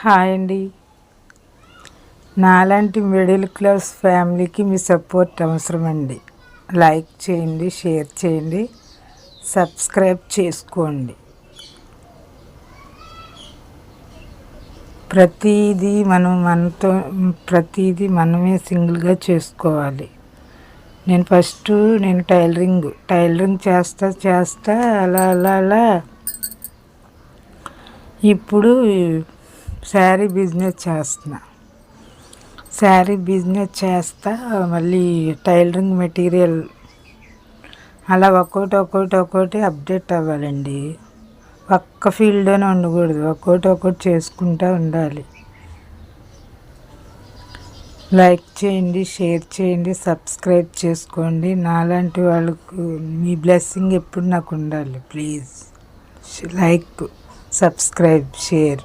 Hi అండి. నాలాంటి middle class ఫ్యామిలీకి మీ సపోర్ట్ అవసరం అండి. లైక్ చేయండి, షేర్ చేయండి, సబ్స్క్రైబ్ చేసుకోండి. ప్రతిదీ మనమే సింగిల్గా చేసుకోవాలి. నేను టైలరింగ్ చేస్తా అలా ఇప్పుడు శారీ బిజినెస్ చేస్తా, మళ్ళీ టైలరింగ్ మెటీరియల్ అలా ఒక్కోటి అప్డేట్ అవ్వాలండి. ఒక్క ఫీల్డ్లోనే ఉండకూడదు, ఒక్కోటి చేసుకుంటూ ఉండాలి. లైక్ చేయండి, షేర్ చేయండి, సబ్స్క్రైబ్ చేసుకోండి. నాలాంటి వాళ్ళకు మీ బ్లెస్సింగ్ ఎప్పుడు నాకు ఉండాలి. Please like, subscribe, share.